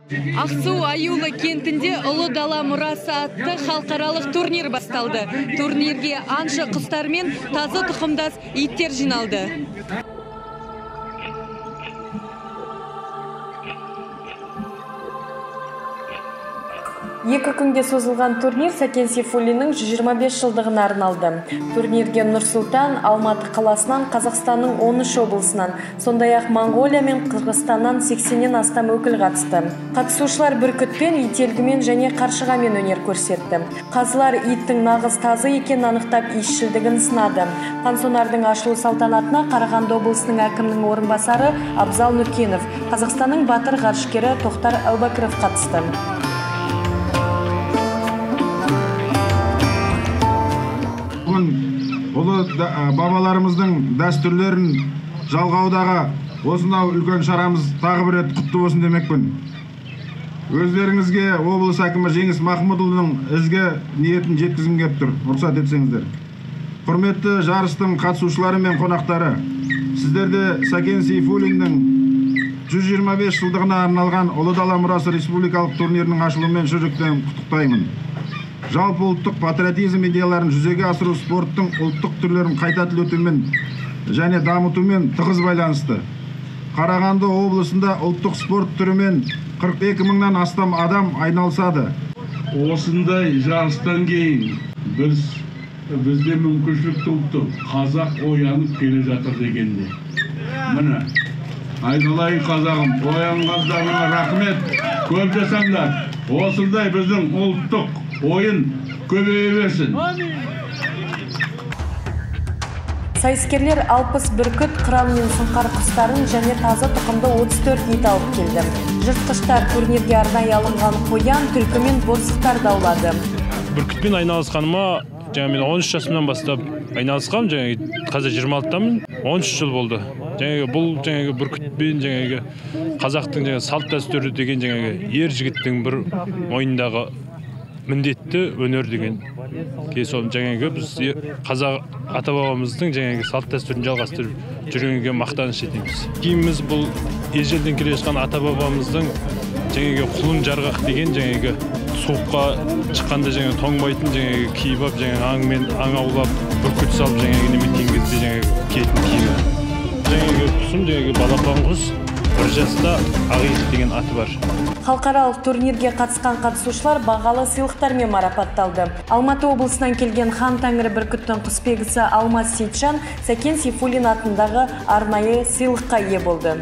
Ақсу Аюлы кентінде Ұлы Дала мұрасы атты халықаралық турнир басталды. Турнирге аңшы құстар мен тазы тұқымдас иттер жиналды. Екі күнге созылған турнир Сәкен Сейфуллиннің 125 жылдығына арналды. Турнирге Нұр-Сұлтан, Алматы қаласынан, Қазақстанның 13 облысынан, сондай-ақ Монғолия мен Қырғызстаннан 80-нен астам өкіл қатысты. Қатысушылар бүркітпен, ителгімен және қаршығамен өнер көрсетті. Қазылар иттің нағыз тазы екенін анықтап иісшілдігін сынады. Пансонардың ашылу салтанатына Қарағанды облысының әкімінің орынбасары Абзал Нүкенов, Қазақстанның батыр ғарышкері Тоқтар Әубәкіров қатысты. Ұлы бабаларымыздың дәстүрлерін жалғаудағы осынау үлкен шарамыз тағы бір рет құтты болсын демекпін. Өздеріңізге облыс әкімі Жеңіс Махмұдұлының ізгі ниетін жеткізгім келіп тұр, рұқсат етсеңіздер. Құрметті жарыстың қатысушылары мен қонақтары, сіздерді Сәкен Сейфуллиннің 125 жылдығына арналған Ұлы Дала мұрасы республикалық турнирінің ашылуымен жүректен құттықтаймын. Жалпы ұлттық патриотизм идеяларын жүзеге асыру спорттың ұлттық түрлерін қайта түлетумен және дамытумен тығыз байланысты. Қарағанды облысында ұлттық спорт түрімен 42 мыңнан астам адам айналысады. Осындай жарыстан кейін бізде мүмкіншілік туды. Қазақ оянып келе жатыр дегенде. Міне, айналайын қазағым, оянғандарыңа рахмет, көп жасаңдар. Осындай біздің ұлттық ойын көбейе берсін. Сайыскерлер 60 бүркіт, қыран мен сұңқар құстарын және тазы тұқымды 34 ит алып келді. Жыртқыштар турнирге арнайы алынған қоян, түлкі мен борсықтар даулады. Бүркітпен айналысқаныма мен 13 жасымнан бастап айналысқам, қазір 26-тамын, 13 жыл болды. Бұл бүркітпен қазақтың салт дәстүрі деген ер жігіттің бір мойнындағы міндетті өнер деген. Біз қазақ ата-бабамыздың салт дәстүрін жалғастырып жүргенге мақтаныш етеміз. Кейіміз бұл ежелден келе жатқан ата-бабамыздың құлын жарғақ деген суыққа шыққанда тоңбайтын киіп алып аң аулап бүркіт салып неметкен кезде киетін киімі. Құсым балапан құс, бір жаста Ағиық деген аты бар. Халықаралық турнирге қатысқан қатысушылар бағалы сыйлықтармен марапатталды. Алматы облысынан келген Хан Тәңірі бүркіттің құсбегісі Алмас Сейітжан Сәкен Сейфуллин атындағы арнайы сыйлыққа ие болды.